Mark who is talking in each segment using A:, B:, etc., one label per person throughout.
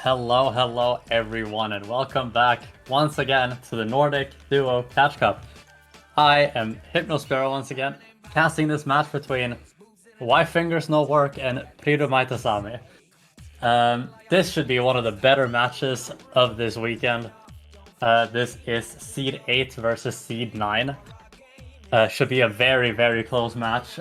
A: Hello everyone, and welcome back once again to the Nordic Duo Catch Cup. I am Hypnosparrow once again, casting this match between YFingersNoWork and pridumaitesami. This should be one of the better matches of this weekend. This is Seed 8 versus Seed 9. Should be a very close match.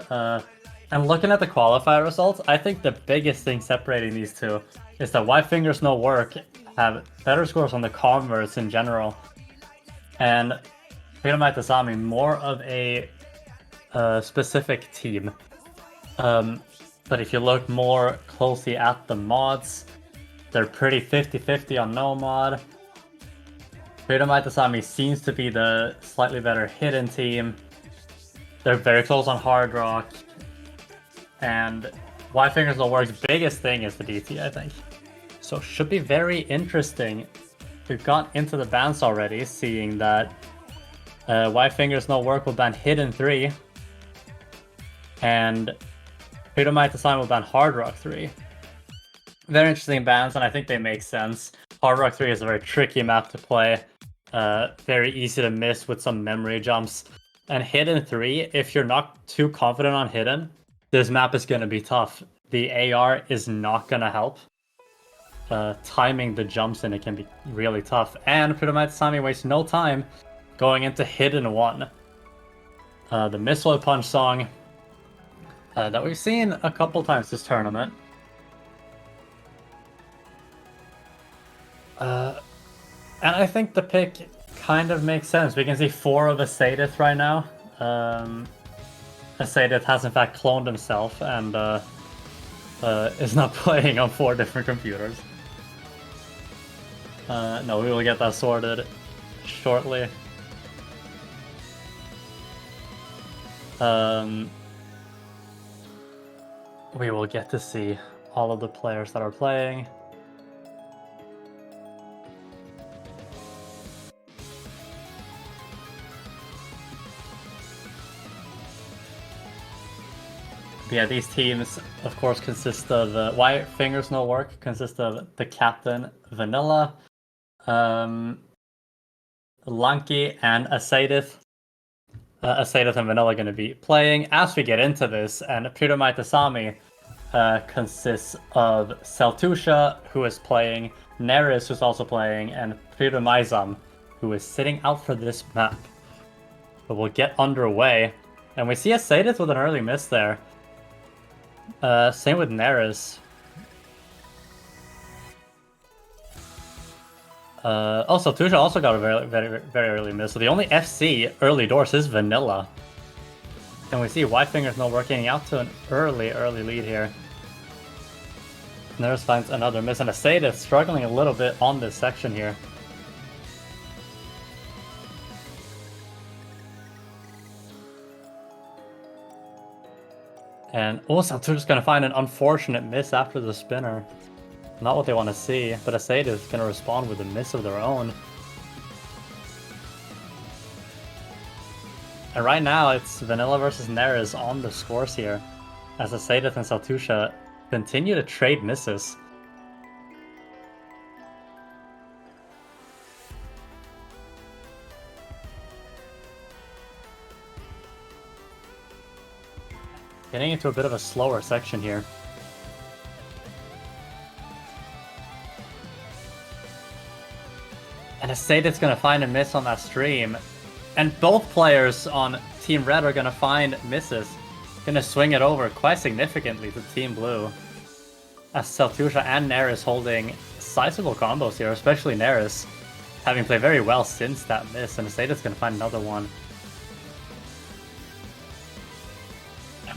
A: And looking at the qualifier results, I think the biggest thing separating these two is that YFingersNoWork have better scores on the converts in general, and pridumaitesami more of a specific team. But if you look more closely at the mods, they're pretty 50-50 on no mod. pridumaitesami seems to be the slightly better hidden team. They're very close on hard rock. And YFingersNoWork's biggest thing is the DT, I think. So should be very interesting. We've got into the bans already, seeing that YFingersNoWork will ban Hidden 3. And pridumaitesami will ban Hard Rock 3. Very interesting bans, and I think they make sense. Hard Rock 3 is a very tricky map to play. Very easy to miss with some memory jumps. And Hidden 3, if you're not too confident on Hidden, this map is going to be tough. The AR is not going to help. Timing the jumps in it can be really tough. And pridumaitesami wastes no time going into Hidden 1. The Missile Punch song that we've seen a couple times this tournament. And I think the pick kind of makes sense. We can see 4 of Asadith right now. Asadith has in fact cloned himself and is not playing on 4 different computers. No, we will get that sorted shortly. We will get to see all of the players that are playing. Yeah, these teams, of course, consist of YFingersNoWork consist of the captain Vanilla, Lanky, and Asadith. Asadith and Vanilla are going to be playing as we get into this, and pridumaitesami consists of Seltusha, who is playing, Neris, who's also playing, and pridumaisam, who is sitting out for this map. But we'll get underway, and we see Asadith with an early miss there. Same with Neris. Also, Tusha also got a very early miss. So the only FC early doors is Vanilla. And we see YFingersNoWork getting out to an early lead here. Neris finds another miss, and Asadith struggling a little bit on this section here. And also, Tusha's going to find an unfortunate miss after the spinner. Not what they want to see, but Asadith is going to respond with a miss of their own. And right now, it's Vanilla versus Neris on the scores here, as Asadith and Seltusha continue to trade misses. Getting into a bit of a slower section here. And Asadith's going to find a miss on that stream. And both players on Team Red are going to find misses. Going to swing it over quite significantly to Team Blue. As Seltusha and Neris holding sizable combos here, especially Neris, having played very well since that miss. And Asadith's going to find another one.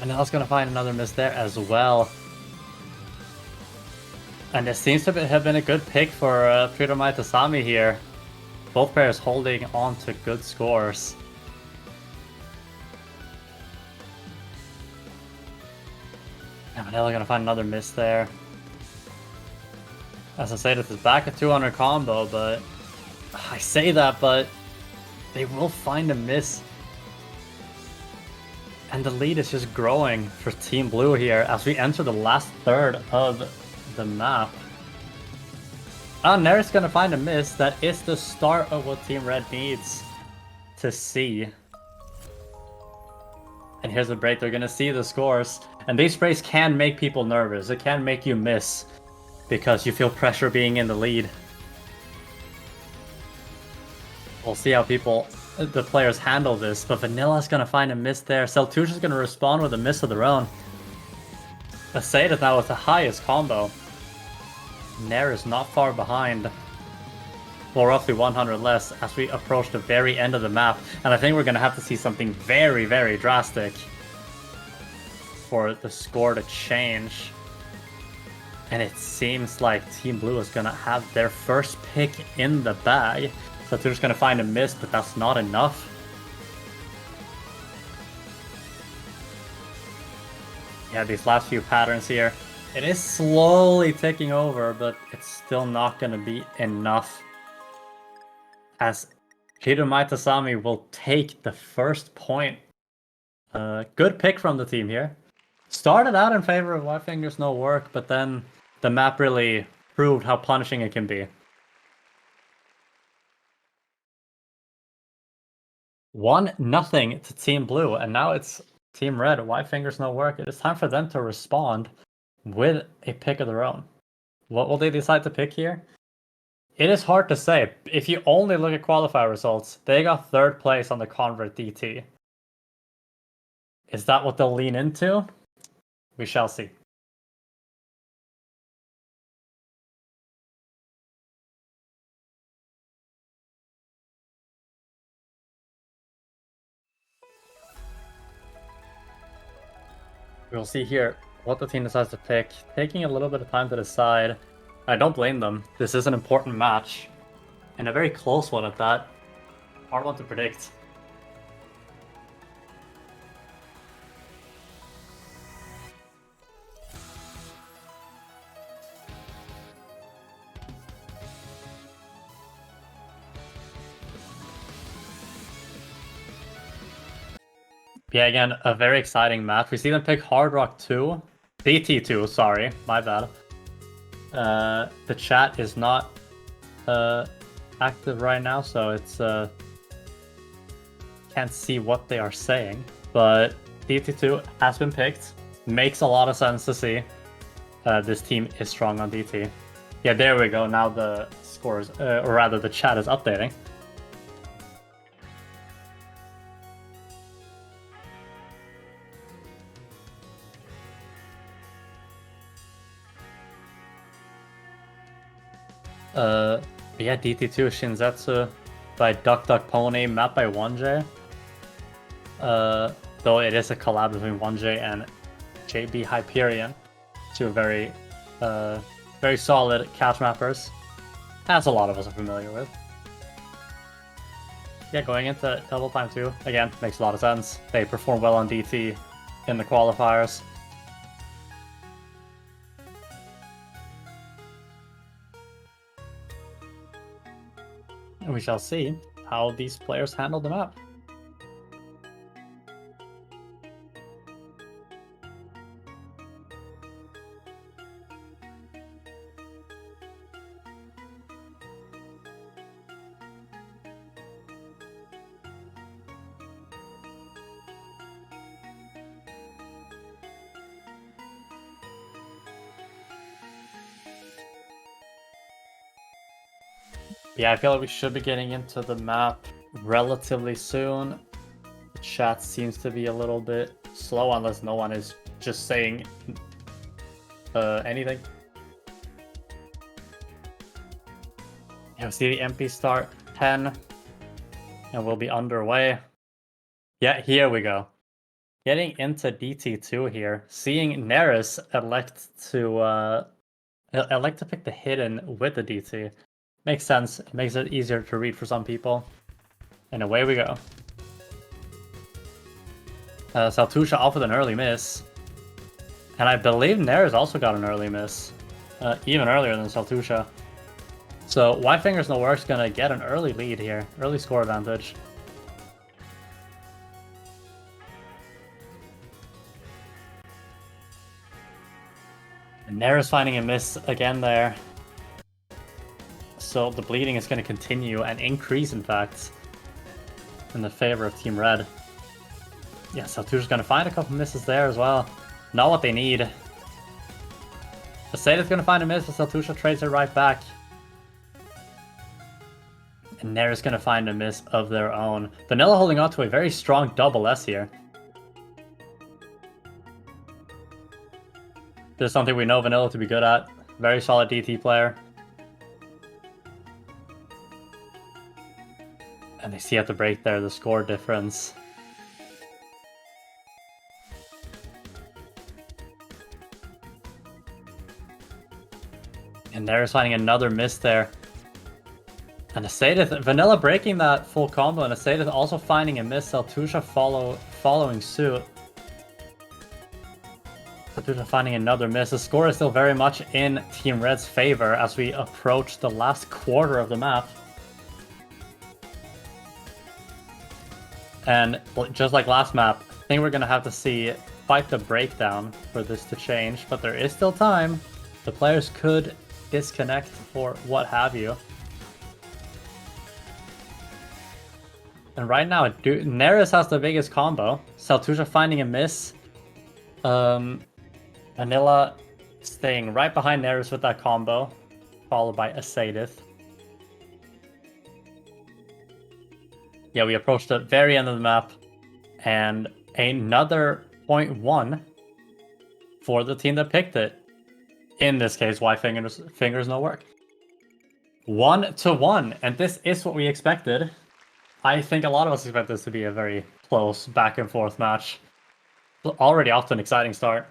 A: Vanilla's going to find another miss there as well. And it seems to have been a good pick for pridumaitesami here. Both players holding on to good scores. And Vanilla going to find another miss there. As I say, this is back at 200 combo, but I say that, but they will find a miss. And the lead is just growing for Team Blue here as we enter the last third of the map. Nair's gonna find a miss. That is the start of what Team Red needs to see. And here's the break. They're gonna see the scores. And these breaks can make people nervous. It can make you miss because you feel pressure being in the lead. We'll see how the players handle this. But Vanilla's gonna find a miss there. Seltusha's gonna respond with a miss of their own. Asada now with the highest combo. Nair is not far behind. Well, roughly 100 less as we approach the very end of the map. And I think we're going to have to see something very, very drastic for the score to change. And it seems like Team Blue is going to have their first pick in the bag. So they're just going to find a miss, but that's not enough. Yeah, these last few patterns here. It is slowly ticking over, but it's still not going to be enough. As pridumaitesami will take the first point. Good pick from the team here. Started out in favor of YFingersNoWork, but then the map really proved how punishing it can be. 1-0 to Team Blue, and now it's Team Red, YFingersNoWork. It is time for them to respond with a pick of their own. What will they decide to pick here? It is hard to say. If you only look at qualifier results, they got 3rd place on the Convert DT. Is that what they'll lean into? We shall see. We'll see here what the team decides to pick. Taking a little bit of time to decide. I don't blame them. This is an important match. And a very close one at that. Hard one to predict. Yeah, again, a very exciting match. We see them pick Hard Rock 2. DT2, sorry, my bad. The chat is not active right now, so it's can't see what they are saying. But DT2 has been picked. Makes a lot of sense to see. This team is strong on DT. Yeah, there we go. Now the scores, or rather the chat is updating. Yeah, DT2 Shinzetsu by Duck Duck Pony, mapped by 1J. Though it is a collab between 1J and JB Hyperion, two very solid catch mappers, as a lot of us are familiar with. Yeah, going into Double Time 2, again, makes a lot of sense. They perform well on DT in the qualifiers. We shall see how these players handle the map. Yeah, I feel like we should be getting into the map relatively soon. The chat seems to be a little bit slow unless no one is just saying anything. Yeah, we see the MP start 10 and we'll be underway. Yeah, here we go. Getting into DT2 here. Seeing Neris elect to pick the hidden with the DT. Makes sense. It makes it easier to read for some people. And away we go. Seltusha off with an early miss. And I believe Neris also got an early miss. Even earlier than Seltusha. So YFingersNoWork's gonna get an early lead here. Early score advantage. And Neris finding a miss again there. so the bleeding is going to continue and increase, in fact, in the favor of Team Red. Yeah, Saltusha's going to find a couple misses there as well. Not what they need. Asada's going to find a miss, but Saltusha trades it right back. And Nera's going to find a miss of their own. Vanilla holding on to a very strong double S here. This is something we know Vanilla to be good at. Very solid DT player. And they see at the break there the score difference. And Nera's finding another miss there. And Asadith, Vanilla breaking that full combo, and Asadith also finding a miss. Saltusha following suit. Saltusha finding another miss. The score is still very much in Team Red's favor as we approach the last quarter of the map. And just like last map, I think we're going to have to see quite the breakdown for this to change, but there is still time. The players could disconnect or what have you. And right now, Neris has the biggest combo. Saltusha finding a miss. Vanilla staying right behind Neris with that combo, followed by Asadith. Yeah, we approached the very end of the map, and another 0.1 for the team that picked it. In this case, YFingersNoWork. 1-1, and this is what we expected. I think a lot of us expect this to be a very close back and forth match. Already off to an exciting start.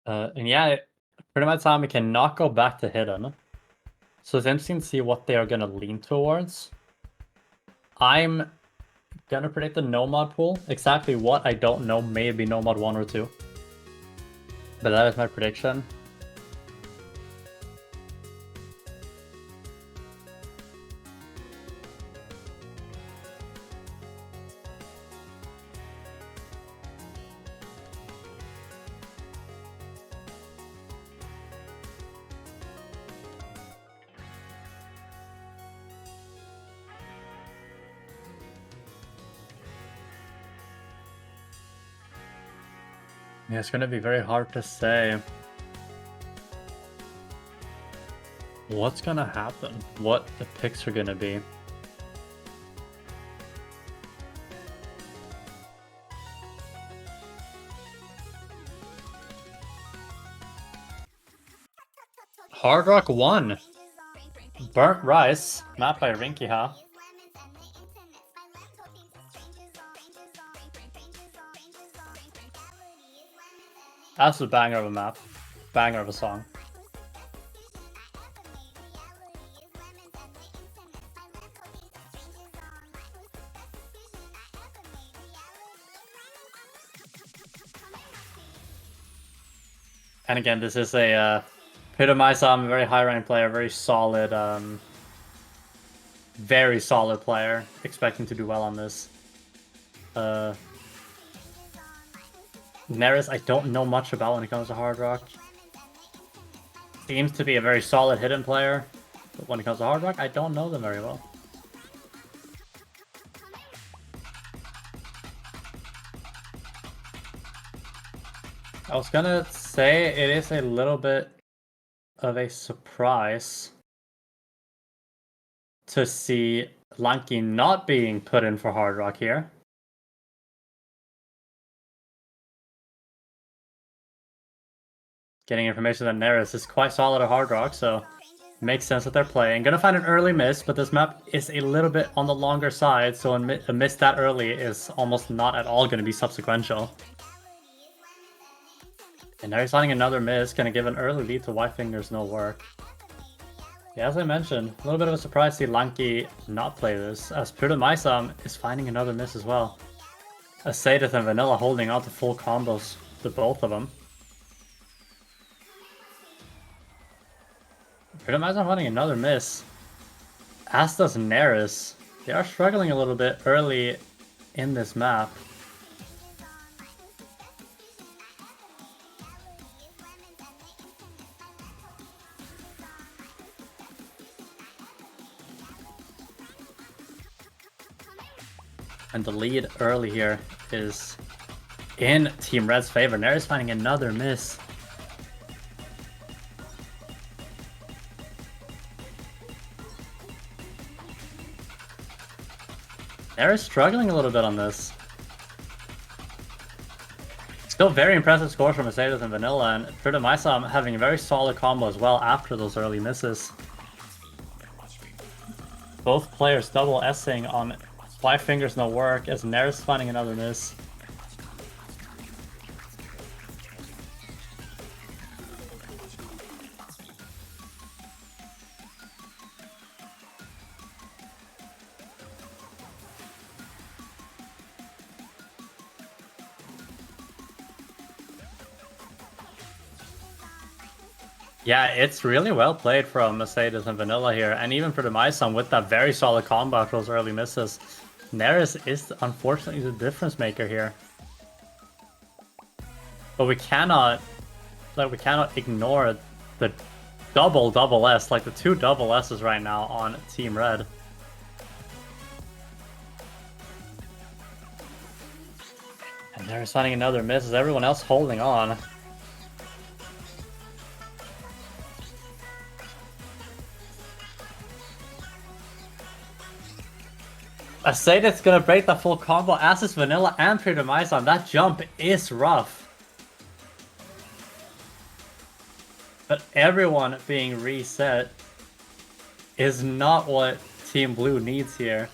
A: And yeah, pridumaitesami cannot go back to hidden. So it's interesting to see what they are going to lean towards. I'm going to predict the no mod pool. Exactly what, I don't know. Maybe no mod 1 or 2. But that is my prediction. Yeah, it's going to be very hard to say what's going to happen, what the picks are going to be. Hard Rock 1. Burnt Rice, map by Rinkiha. Absolute banger of a map. Banger of a song. And again, this is a pridumaitesami, very high ranked player, very solid player. Expecting to do well on this. Neris, I don't know much about when it comes to Hard Rock. Seems to be a very solid hidden player, but when it comes to Hard Rock, I don't know them very well. I was gonna say it is a little bit of a surprise to see Lanky not being put in for Hard Rock here. Getting information that Neris is quite solid at Hard Rock, so makes sense that they're playing. Gonna find an early miss, but this map is a little bit on the longer side, so a miss that early is almost not at all gonna be subsequential. And now he's finding another miss, gonna give an early lead to YFingersNoWork. Yeah, as I mentioned, a little bit of a surprise to see Lanky not play this, as pridumaitesami is finding another miss as well. As Sadith and Vanilla holding on to full combos to both of them. pridumaitesami finding another miss. As does Neris. They are struggling a little bit early in this map. And the lead early here is in Team Red's favor. Neris finding another miss. Neris struggling a little bit on this. Still very impressive scores from Mercedes and Vanilla, and pridumaitesami having a very solid combo as well after those early misses. Both players double S-ing on YFingersNoWork as Neris finding another miss. Yeah, it's really well played from Mercedes and Vanilla here, and even for the pridumaitesami with that very solid combo after those early misses. Neris is unfortunately the difference maker here. But we cannot ignore the double S, like the two double S's right now on Team Red. And Neris finding another miss as everyone else holding on. I say that's gonna break the full combo as is Vanilla and pridumaitesami. That jump is rough. But everyone being reset is not what Team Blue needs here.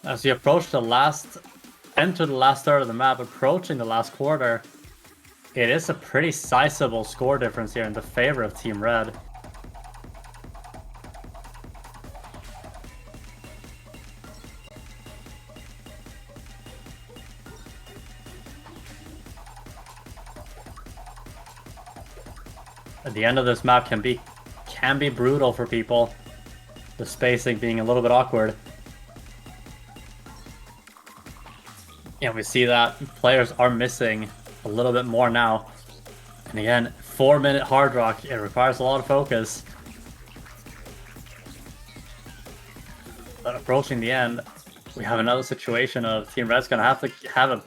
A: As we approach enter the last third of the map, approaching the last quarter, it is a pretty sizable score difference here in the favor of Team Red. At the end of this map can be brutal for people. The spacing being a little bit awkward. Yeah, we see that players are missing a little bit more now. And again, 4-minute hard rock, it requires a lot of focus. But approaching the end, we have another situation of Team Red's gonna have to have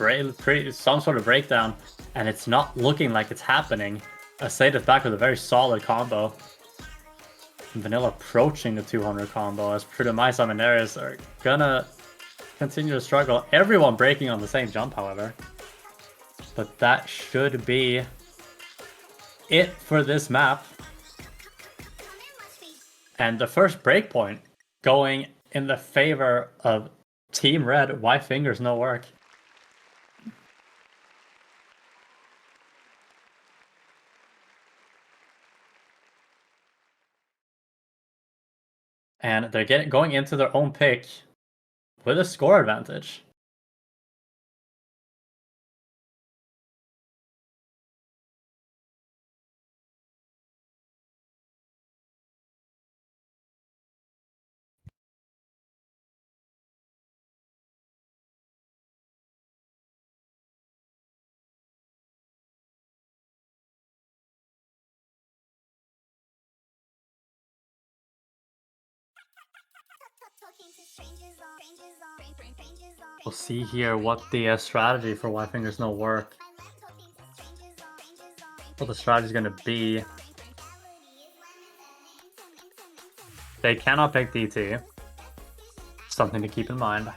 A: some sort of breakdown, and it's not looking like it's happening. Sadith back with a very solid combo. And Vanilla approaching the 200 combo as pridumaitesami and Neris are gonna continue to struggle. Everyone breaking on the same jump, however. But that should be it for this map. And the first breakpoint going in the favor of Team Red, YFingersNoWork. And they're going into their own pick with a score advantage. We'll see here what the strategy for YFingersNoWork. What the strategy is going to be. They cannot pick DT. Something to keep in mind.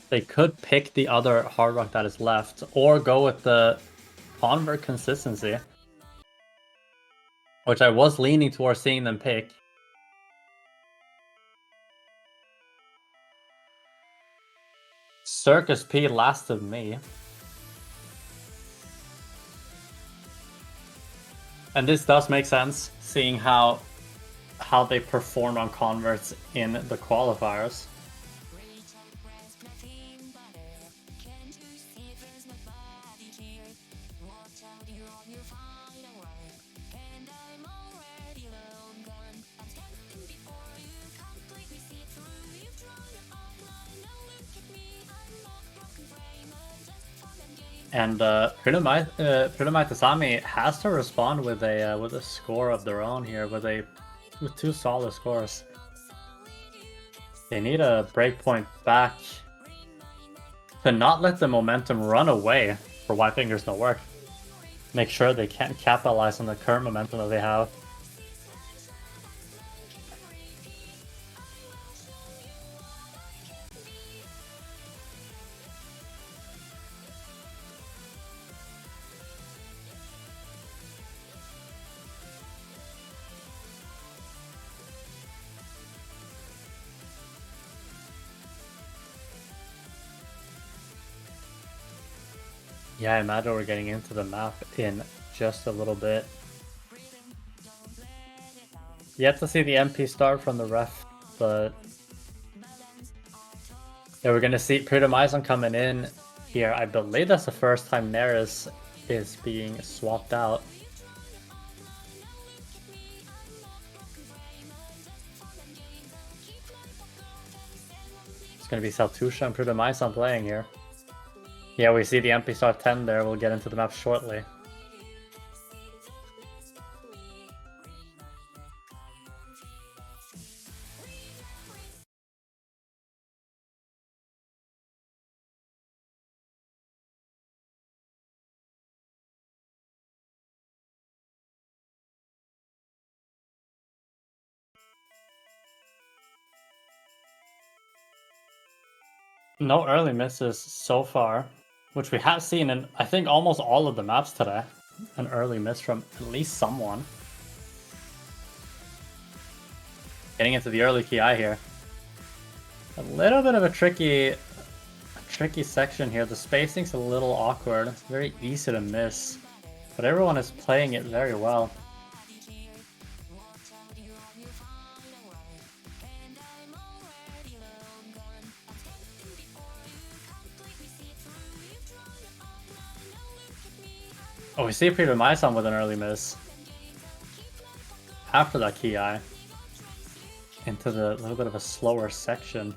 A: They could pick the other hard rock that is left, or go with the convert consistency, which I was leaning towards seeing them pick. Circus P last of me. And this does make sense, seeing how they performed on converts in the qualifiers. And pridumaitesami has to respond with a score of their own here, with two solid scores. They need a breakpoint back to not let the momentum run away for YFingersNoWork. Make sure they can't capitalize on the current momentum that they have. Yeah, I imagine we're getting into the map in just a little bit. Yet to see the MP start from the ref, but yeah, we're gonna see pridumaitesami coming in here. I believe that's the first time Neris is being swapped out. It's gonna be Saltusha and pridumaitesami playing here. Yeah, we see the MP start 10 there. We'll get into the map shortly. No early misses so far, which we have seen in, I think, almost all of the maps today. An early miss from at least someone. Getting into the early KI here. A little bit of a tricky section here. The spacing's a little awkward. It's very easy to miss, but everyone is playing it very well. Oh, we see pridumaitesami with an early miss. After that KI. Into the little bit of a slower section.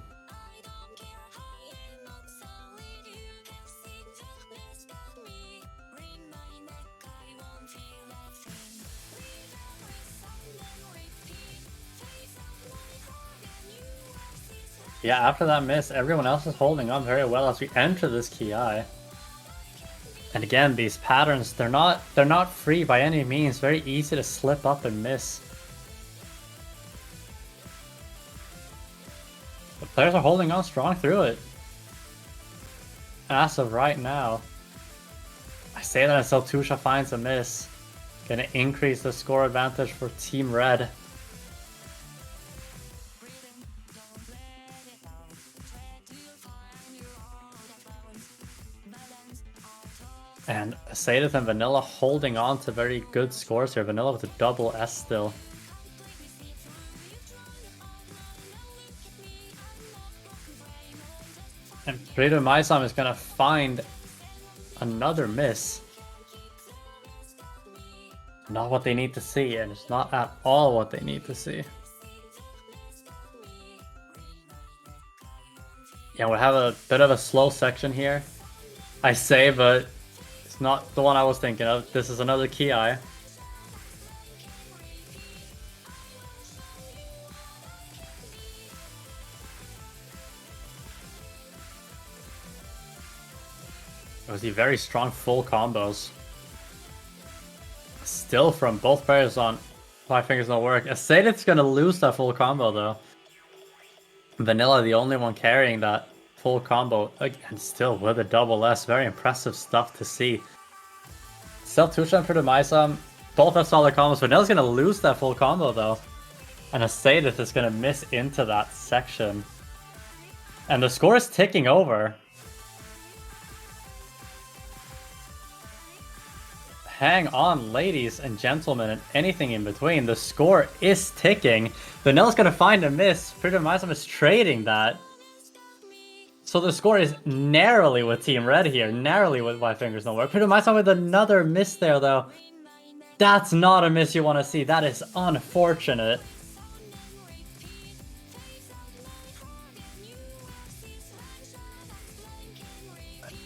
A: Yeah, after that miss, everyone else is holding on very well as we enter this KI. And again, these patterns, they're not free by any means. Very easy to slip up and miss. The players are holding on strong through it. As of right now, I say that as Saltusha finds a miss. Gonna increase the score advantage for Team Red. And Sadith and Vanilla holding on to very good scores here. Vanilla with a double S still. And pridumaitesami is gonna find another miss. Not what they need to see, and it's not at all what they need to see. Yeah, we have a bit of a slow section here, I say, but it's not the one I was thinking of. This is another KI. It was the very strong full combos. Still from both players on YFingersNoWork. I say it's gonna lose that full combo though. Vanilla the only one carrying that full combo, and still with a double S. Very impressive stuff to see. Saltusha and pridumaitesami both have solid combos. Vanilla's gonna lose that full combo though. And Asadith is gonna miss into that section. And the score is ticking over. Hang on, ladies and gentlemen, and anything in between. The score is ticking. Vanilla's gonna find a miss. pridumaitesami is trading that. So the score is narrowly with Team Red here. Narrowly with YFingersNoWork. pridumaitesami with another miss there, though. That's not a miss you want to see. That is unfortunate.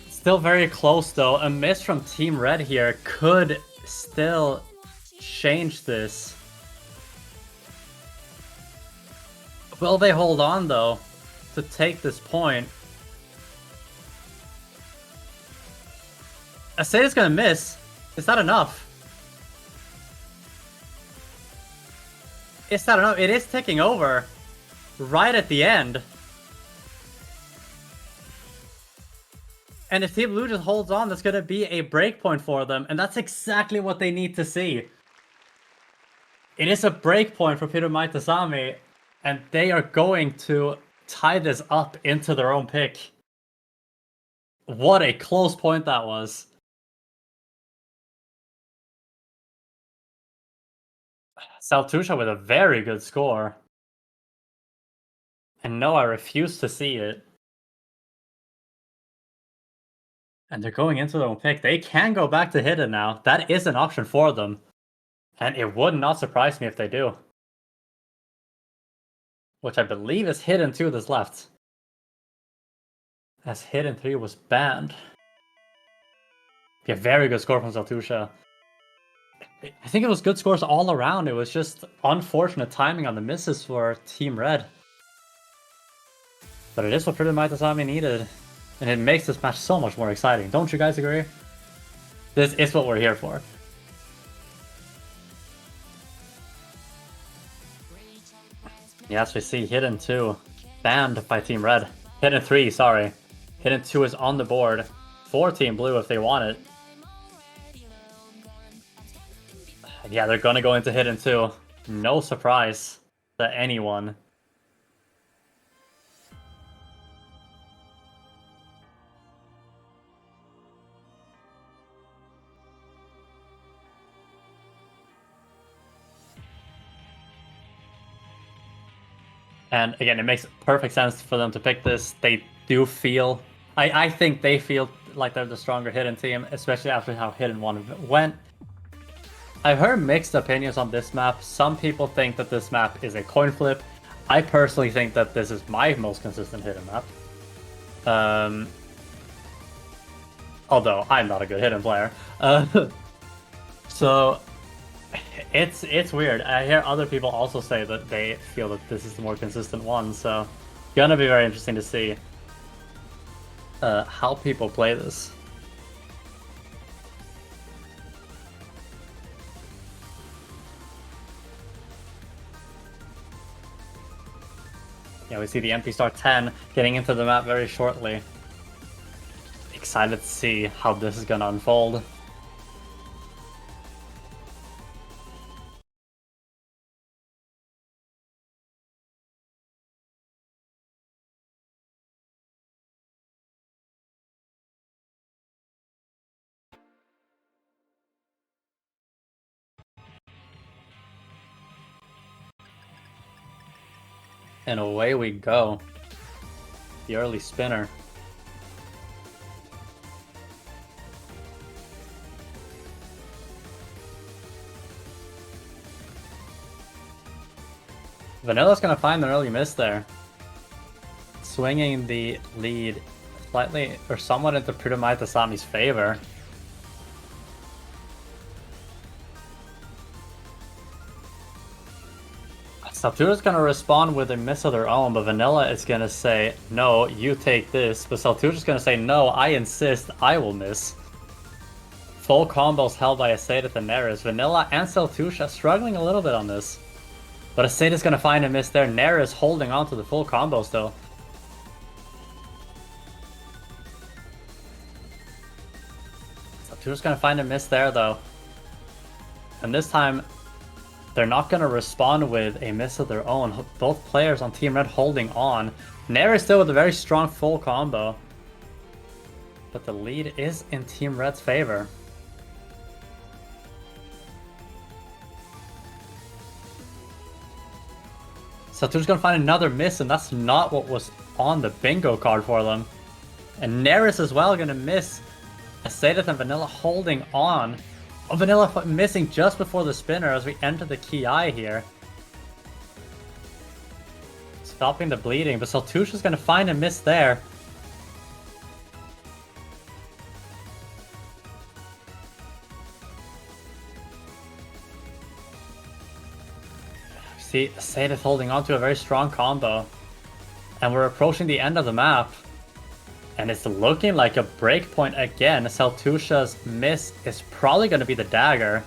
A: Still very close though. A miss from Team Red here could still change this. Will they hold on though to take this point? Asadith's gonna miss. Is that enough? Is that enough? It is ticking over right at the end. And if Team Blue just holds on, that's going to be a breakpoint for them. And that's exactly what they need to see. It is a breakpoint for pridumaitesami. And they are going to tie this up into their own pick. What a close point that was. Saltusha with a very good score. And no, I refuse to see it. And they're going into their own pick. They can go back to hidden now. That is an option for them. And it would not surprise me if they do. Which I believe is hidden 2 that's left. As hidden 3 was banned. Yeah, very good score from Saltusha. I think it was good scores all around. It was just unfortunate timing on the misses for Team Red. But it is what pridumaitesami needed. And it makes this match so much more exciting. Don't you guys agree? This is what we're here for. Yes, we see Hidden 2 banned by Team Red. Hidden 3, sorry. Hidden 2 is on the board for Team Blue if they want it. And yeah, they're gonna go into Hidden 2. No surprise to anyone. And again, it makes perfect sense for them to pick this. They do feel... I think they feel like they're the stronger Hidden team, especially after how Hidden 1 went. I've heard mixed opinions on this map. Some people think that this map is a coin flip. I personally think that this is my most consistent Hidden map. Although, I'm not a good Hidden player. So... It's weird. I hear other people also say that they feel that this is the more consistent one, so gonna be very interesting to see how people play this. Yeah, we see the MP Star 10 getting into the map very shortly. Excited to see how this is gonna unfold. And away we go. The early spinner. Vanilla's gonna find an early miss there. Swinging the lead slightly or somewhat into pridumaitesami's favor. Saltura's gonna respond with a miss of their own, but Vanilla is gonna say, no, you take this. But Saltura's gonna say, no, I insist, I will miss. Full combos held by Asadith and Neris. Vanilla and Saltusha struggling a little bit on this. But Asadith's gonna find a miss there. Neris holding on to the full combo still. Tusha's gonna find a miss there though. And this time, they're not gonna respond with a miss of their own. Both players on Team Red holding on. Nair is still with a very strong full combo. But the lead is in Team Red's favor. So Tusha's gonna find another miss, and that's not what was on the bingo card for them. And Nair is as well gonna miss. Asadith and Vanilla holding on. Oh, Vanilla missing just before the spinner as we enter the Ki here. Stopping the bleeding, but Saltusha's gonna find a miss there. See, Asadith holding on to a very strong combo. And we're approaching the end of the map. And it's looking like a breakpoint again. Saltusha's miss is probably going to be the dagger.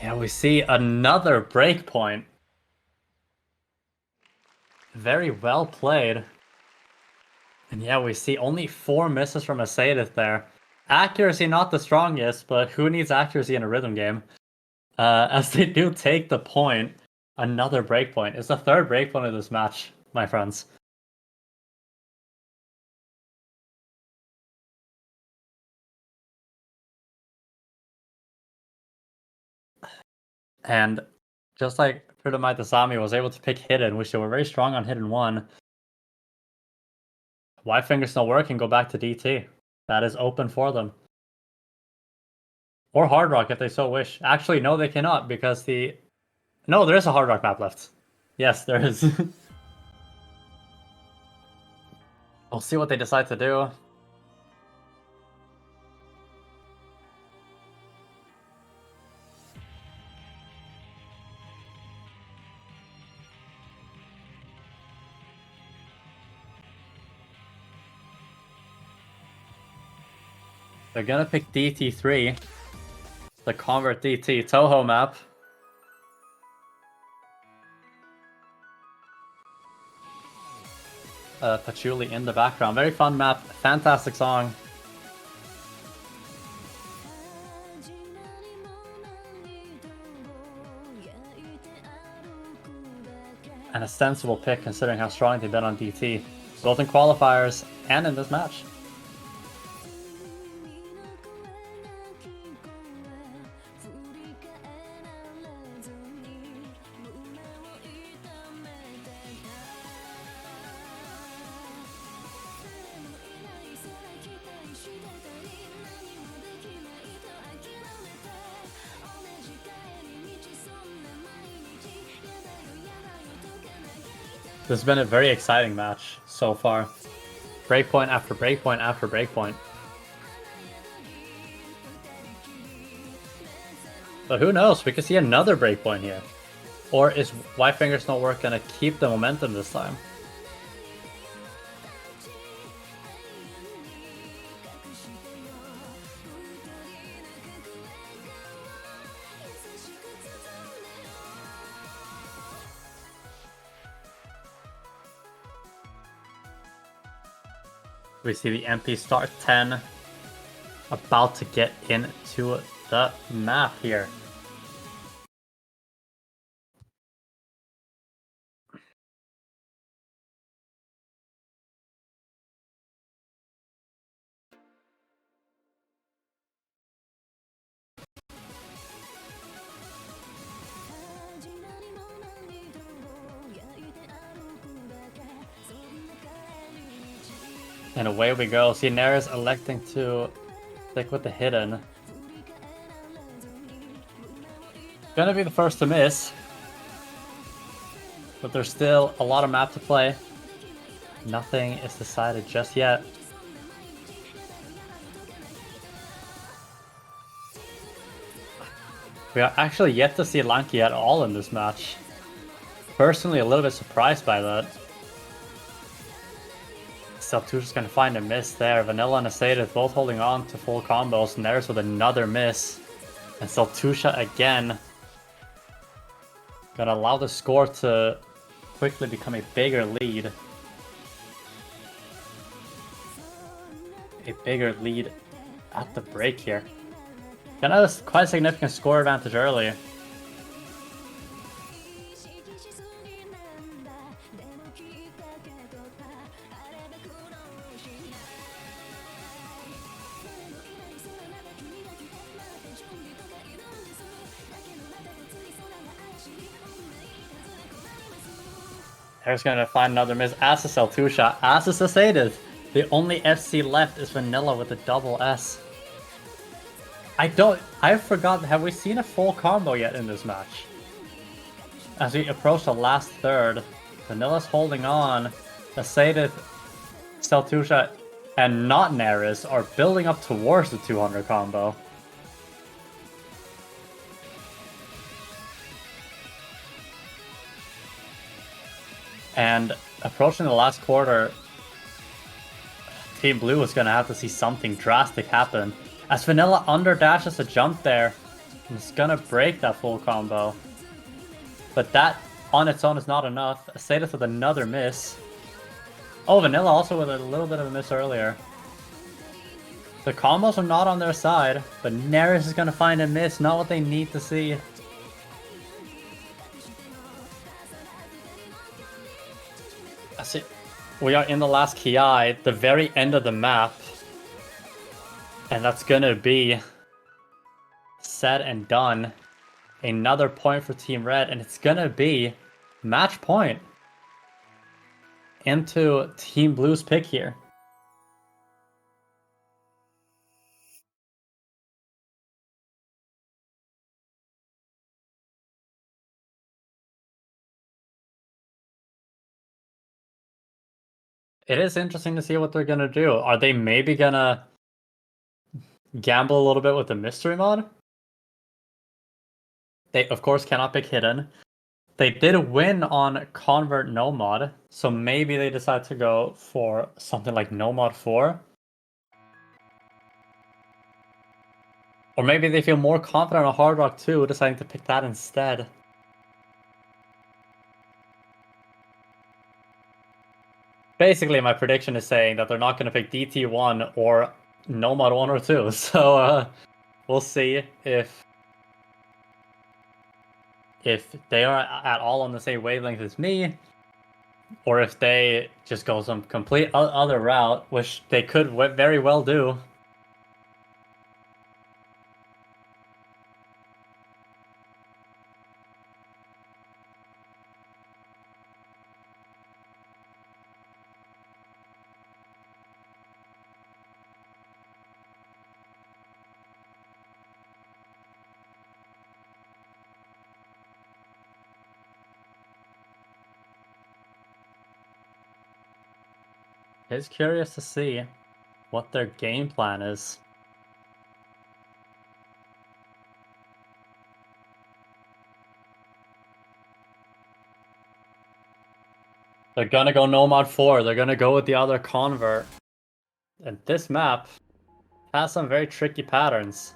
A: Yeah, we see another breakpoint. Very well played. And yeah, we see only 4 misses from Asadith there. Accuracy not the strongest, but who needs accuracy in a rhythm game? As they do take the point, another breakpoint. It's the 3rd breakpoint of this match, my friends. And just like pridumaitesami was able to pick Hidden, which they were very strong on Hidden 1, YFingersNoWork can go back to DT. That is open for them. Or Hard Rock if they so wish. Actually, no, they cannot because the... No, there is a Hard Rock map left. Yes, there is. We'll see what they decide to do. They're gonna pick DT3. The Convert DT Toho map. Patchouli in the background. Very fun map. Fantastic song. And a sensible pick considering how strong they've been on DT. Both in qualifiers and in this match. This has been a very exciting match so far. Breakpoint after breakpoint after breakpoint. But who knows? We could see another breakpoint here. Or is YFingersNoWork gonna keep the momentum this time? We see the MP start 10 about to get into the map here. And away we go. See, Nair is electing to stick with the Hidden. Gonna be the first to miss. But there's still a lot of map to play. Nothing is decided just yet. We are actually yet to see Lanky at all in this match. Personally, a little bit surprised by that. Saltusha's gonna find a miss there. Vanilla and Asadith both holding on to full combos. Nair's with another miss. And Saltusha again. Gonna allow the score to quickly become a bigger lead. A bigger lead at the break here. Gonna have a quite significant score advantage early. There's gonna find another miss. Assasel 2-shot. Assassated. The only FC left is Vanilla with a double S. I forgot, have we seen a full combo yet in this match? As we approach the last third, Vanilla's holding on. Assated, Celtusha, and not Neris are building up towards the 200 combo. And approaching the last quarter, Team Blue is going to have to see something drastic happen. As Vanilla underdashes a jump there, it's going to break that full combo. But that on its own is not enough. Acetus with another miss. Oh, Vanilla also with a little bit of a miss earlier. The combos are not on their side, but Neris is going to find a miss, not what they need to see. We are in the last Ki, the very end of the map. And that's gonna be said and done. Another point for Team Red, and it's gonna be match point into Team Blue's pick here. It is interesting to see what they're gonna do. Are they maybe gonna gamble a little bit with the mystery mod? They, of course, cannot pick hidden. They did win on Convert No Mod, so maybe they decide to go for something like No Mod 4. Or maybe they feel more confident on Hard Rock 2, deciding to pick that instead. Basically, my prediction is saying that they're not going to pick DT1 or No Mod 1 or 2, so we'll see if they are at all on the same wavelength as me, or if they just go some complete other route, which they could very well do. It's curious to see what their game plan is. They're gonna go No Mod 4, they're gonna go with the other convert. And this map has some very tricky patterns.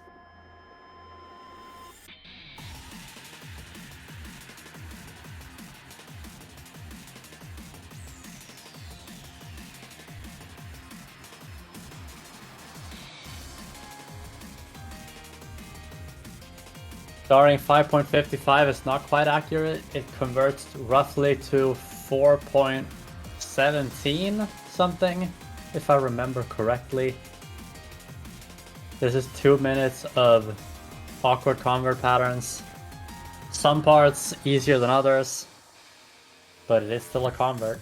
A: Starting 5.55 is not quite accurate. It converts roughly to 4.17 something, if I remember correctly. This is 2 minutes of awkward convert patterns. Some parts easier than others, but it is still a convert.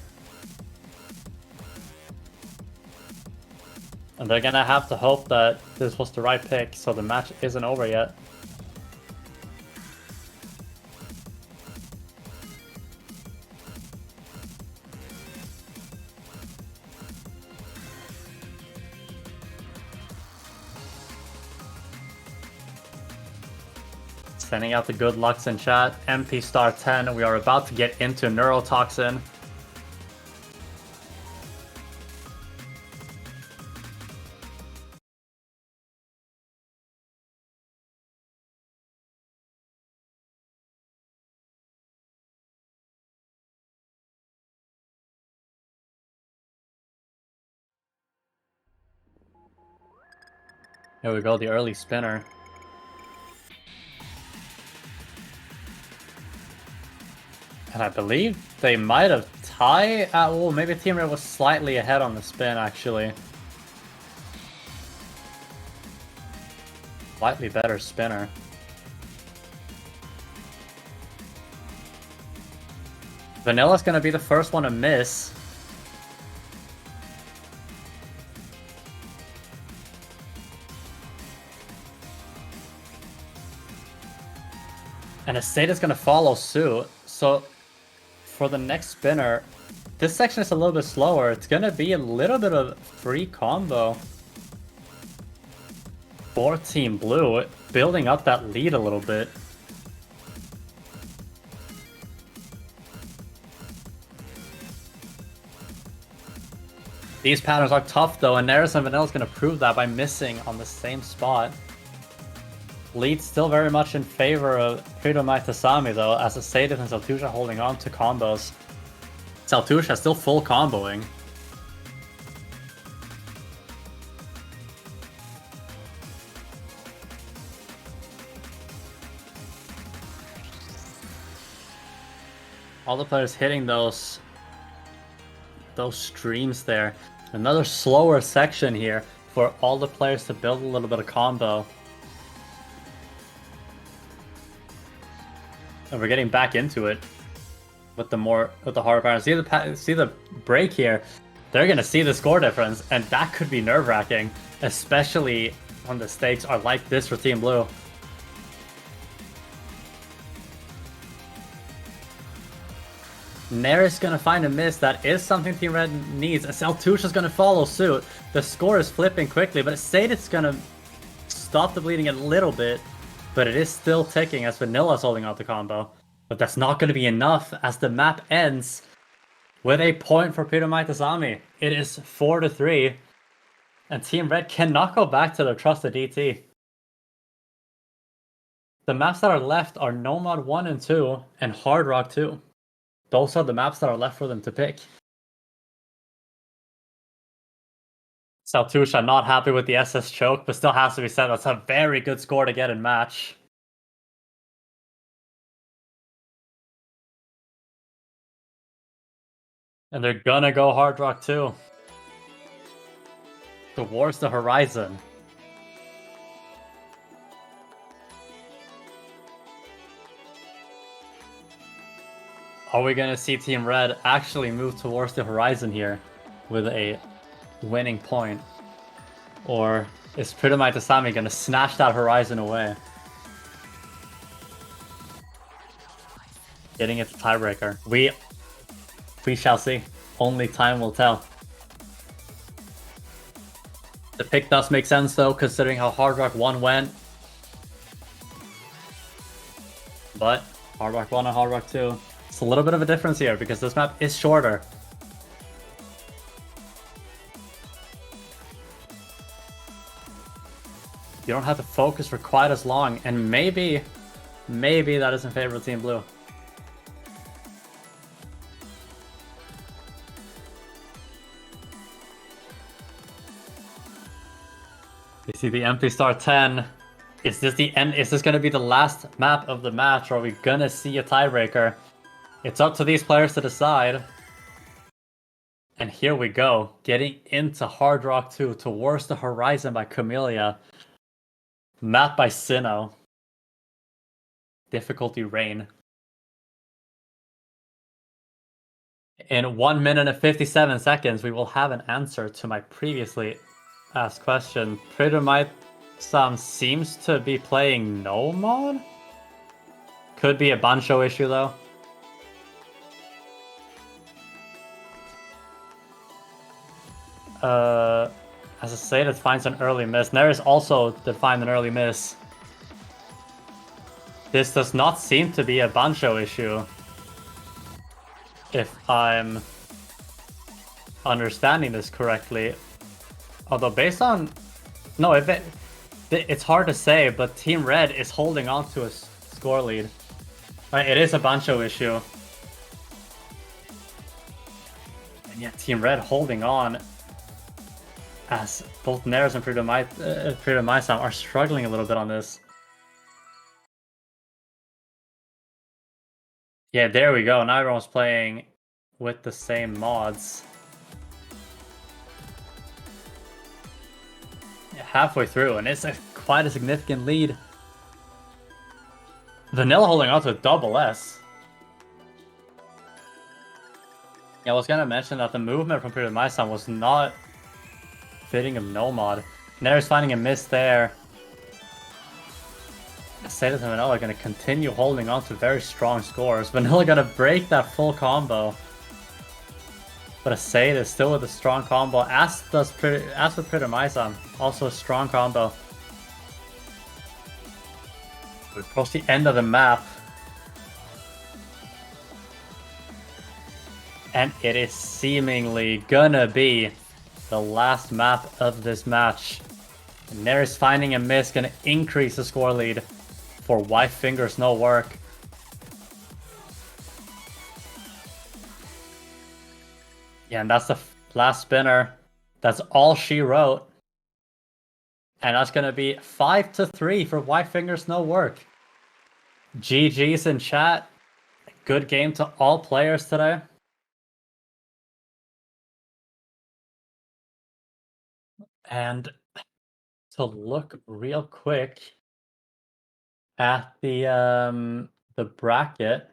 A: And they're gonna have to hope that this was the right pick, so the match isn't over yet. Sending out the good lucks in chat. MP star 10, we are about to get into Neurotoxin. Here we go, the early spinner. And I believe they might have tied. Well, maybe Team Red was slightly ahead on the spin, actually. Slightly better spinner. Vanilla's gonna be the first one to miss. And Estate is gonna follow suit. So for the next spinner, this section is a little bit slower. It's gonna be a little bit of free combo for Team Blue, building up that lead a little bit. These patterns are tough though, and Neris and Vanilla's gonna prove that by missing on the same spot. Lead still very much in favor of pridumaitesami though, as Asadith and Saltusha holding on to combos. Saltusha still full comboing. All the players hitting those streams there. Another slower section here for all the players to build a little bit of combo. And we're getting back into it with the harder patterns. See the break here. They're gonna see the score difference, and that could be nerve-wracking, especially when the stakes are like this for Team Blue. Neris gonna find a miss. That is something Team Red needs. Saltusha's gonna follow suit. The score is flipping quickly, but Sadith's gonna stop the bleeding a little bit. But it is still ticking as Vanilla's holding out the combo. But that's not going to be enough as the map ends with a point for pridumaitesami. It is 4-3. And Team Red cannot go back to their trusted DT. The maps that are left are Nomad 1 and 2 and Hard Rock 2. Those are the maps that are left for them to pick. Saltusha not happy with the SS choke, but still has to be said that's a very good score to get in match. And they're gonna go Hard Rock too. Towards the horizon. Are we gonna see Team Red actually move towards the horizon here with a winning point? Or is pridumaitesami gonna snatch that horizon away? Getting it to tiebreaker. We shall see. Only time will tell. The pick does make sense though, considering how Hard Rock 1 went. But Hard Rock 1 and Hard Rock 2. It's a little bit of a difference here because this map is shorter. You don't have to focus for quite as long, and maybe that is in favor of Team Blue. You see the empty star 10. Is this the end? Is this going to be the last map of the match, or are we going to see a tiebreaker? It's up to these players to decide. And here we go, getting into Hard Rock 2, Towards the Horizon by Camellia. Map by Sinnoh. Difficulty Rain. In 1 minute and 57 seconds, we will have an answer to my previously asked question. pridumaitesami seems to be playing no mod? Could be a Bancho issue though. As I say, it finds an early miss. Neris also defined an early miss. This does not seem to be a Bancho issue, if I'm understanding this correctly. Although based on... No, it's hard to say, but Team Red is holding on to a score lead. Right, it is a Bancho issue. And yet Team Red holding on. as both Nares and pridumaitesami are struggling a little bit on this. Yeah, there we go. Now everyone's playing with the same mods. Yeah, halfway through, and it's quite a significant lead. Vanilla holding on to a double S. Yeah, I was gonna mention that the movement from pridumaitesami was not fitting of no mod. Nares finding a miss there. Sadis and Vanilla are going to continue holding on to very strong scores. Vanilla going to break that full combo. But Sadis still with a strong combo, as with pridumaitesami. Also a strong combo. We approach the end of the map. And it is seemingly gonna be the last map of this match. Nares finding a miss, gonna increase the score lead for YFingersNoWork. Yeah, and that's the last spinner. That's all she wrote. And that's gonna be 5-3 for YFingersNoWork. GG's in chat. Good game to all players today. And to look real quick at the bracket.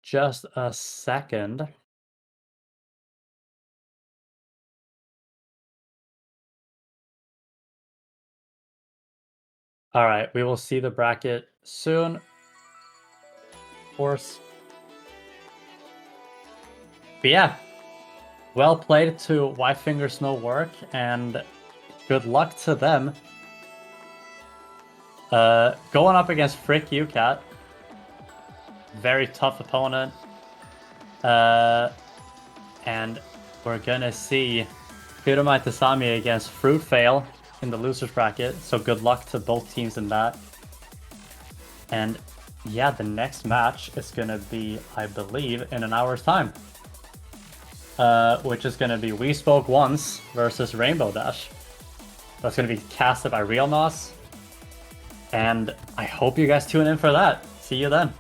A: Just a second. All right, we will see the bracket soon. Of course. But yeah, well played to YFingersNoWork, and good luck to them. Going up against Frick UCat. Very tough opponent. And we're gonna see pridumaitesami against Fruitfail in the losers bracket. So good luck to both teams in that. And yeah, the next match is gonna be, I believe, in an hour's time. Which is gonna be We Spoke Once versus Rainbow Dash. That's gonna be casted by Real Nos. And I hope you guys tune in for that. See you then.